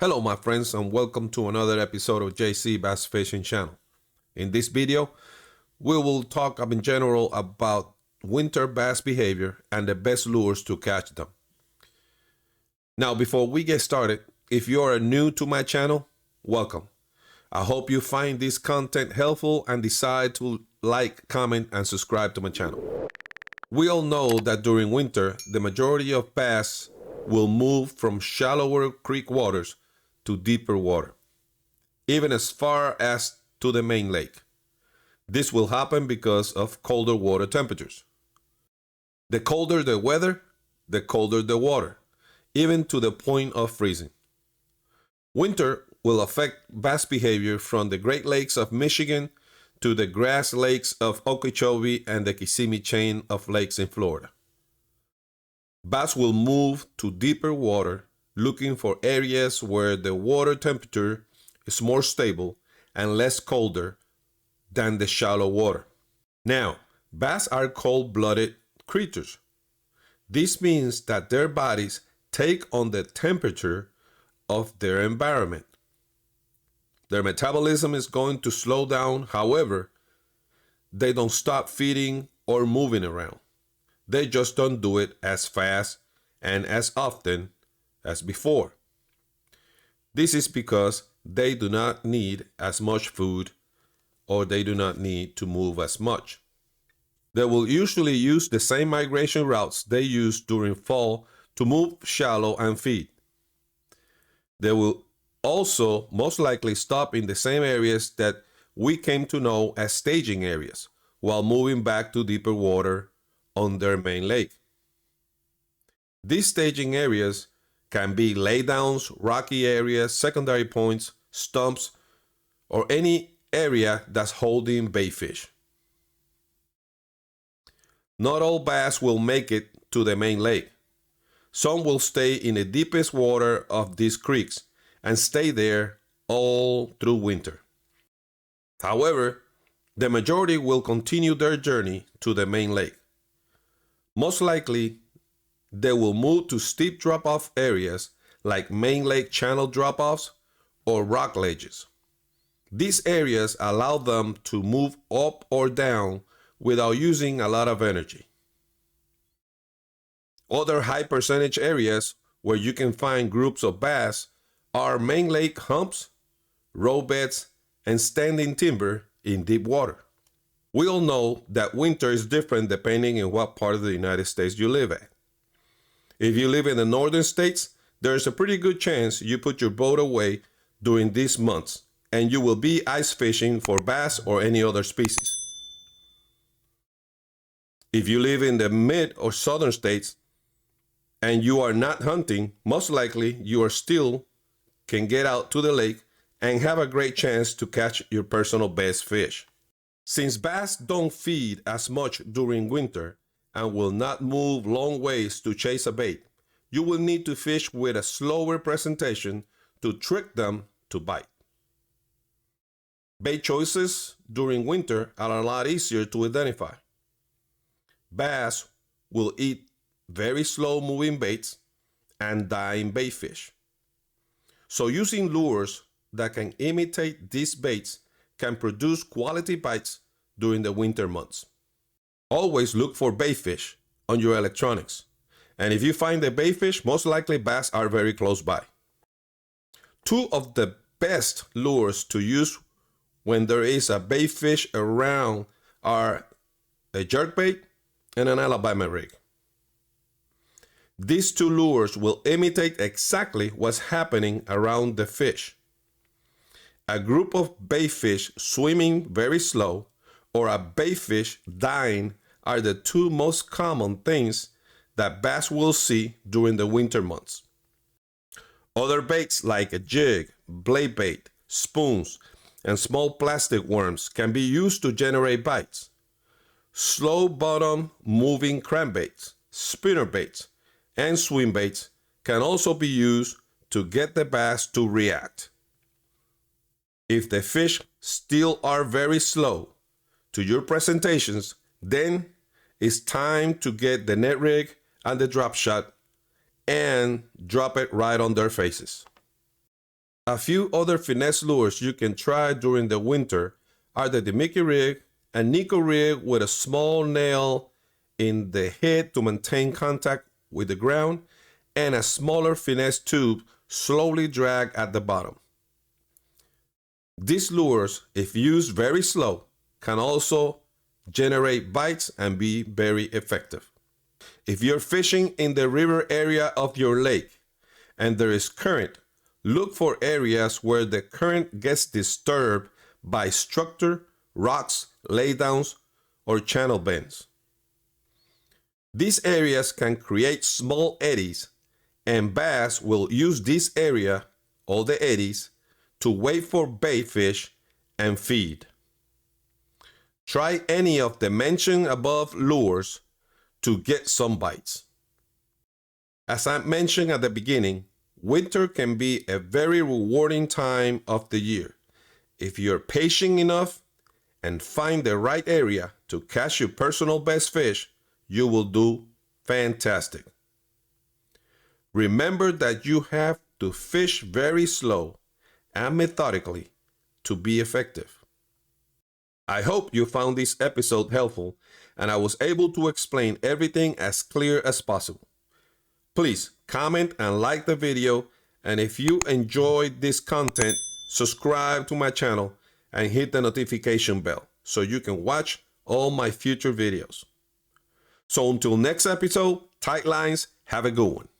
Hello my friends and welcome to another episode of JC Bass Fishing Channel. In this video, we will talk in general about winter bass behavior and the best lures to catch them. Now before we get started, if you are new to my channel, welcome. I hope you find this content helpful and decide to like, comment, and subscribe to my channel. We all know that during winter, the majority of bass will move from shallower creek waters to deeper water, even as far as to the main lake. This will happen because of colder water temperatures. The colder the weather, the colder the water, even to the point of freezing. Winter will affect bass behavior from the Great Lakes of Michigan to the grass lakes of Okeechobee and the Kissimmee chain of lakes in Florida. Bass will move to deeper water, looking for areas where the water temperature is more stable and less colder than the shallow water. Now, bass are cold-blooded creatures. This means that their bodies take on the temperature of their environment. Their metabolism is going to slow down, however, they don't stop feeding or moving around. They just don't do it as fast and as often as before. This is because they do not need as much food or they do not need to move as much. They will usually use the same migration routes they use during fall to move shallow and feed. They will also most likely stop in the same areas that we came to know as staging areas while moving back to deeper water on their main lake. These staging areas can be laydowns, rocky areas, secondary points, stumps, or any area that's holding bait fish. Not all bass will make it to the main lake. Some will stay in the deepest water of these creeks and stay there all through winter. However, the majority will continue their journey to the main lake. Most likely, they will move to steep drop-off areas like main lake channel drop-offs or rock ledges. These areas allow them to move up or down without using a lot of energy. Other high percentage areas where you can find groups of bass are main lake humps, road beds, and standing timber in deep water. We all know that winter is different depending on what part of the United States you live at. If you live in the northern states, there's a pretty good chance you put your boat away during these months and you will be ice fishing for bass or any other species. If you live in the mid or southern states and you are not hunting, most likely you are still can get out to the lake and have a great chance to catch your personal best fish. Since bass don't feed as much during winter and will not move long ways to chase a bait, you will need to fish with a slower presentation to trick them to bite. Bait choices during winter are a lot easier to identify. Bass will eat very slow moving baits and dying bait fish. So using lures that can imitate these baits can produce quality bites during the winter months. Always look for bait fish on your electronics. And if you find the bait fish, most likely bass are very close by. Two of the best lures to use when there is a bait fish around are a jerkbait and an Alabama rig. These two lures will imitate exactly what's happening around the fish. A group of bait fish swimming very slow or a bait fish dying are the two most common things that bass will see during the winter months. Other baits like a jig, blade bait, spoons, and small plastic worms can be used to generate bites. Slow bottom moving crankbaits, spinner baits, and swim baits can also be used to get the bass to react. If the fish still are very slow to your presentations, then it's time to get the net rig and the drop shot and drop it right on their faces. A few other finesse lures you can try during the winter are the Mickey rig, a Nico rig with a small nail in the head to maintain contact with the ground, and a smaller finesse tube slowly drag at the bottom. These lures, if used very slow, can also generate bites and be very effective. If you're fishing in the river area of your lake and there is current, look for areas where the current gets disturbed by structure, rocks, laydowns, or channel bends. These areas can create small eddies, and bass will use this area, or the eddies, to wait for bait fish and feed. Try any of the mentioned above lures to get some bites. As I mentioned at the beginning, winter can be a very rewarding time of the year. If you're patient enough and find the right area to catch your personal best fish, you will do fantastic. Remember that you have to fish very slow and methodically to be effective. I hope you found this episode helpful and I was able to explain everything as clear as possible. Please comment and like the video, and if you enjoyed this content, subscribe to my channel and hit the notification bell so you can watch all my future videos. So until next episode, tight lines, have a good one.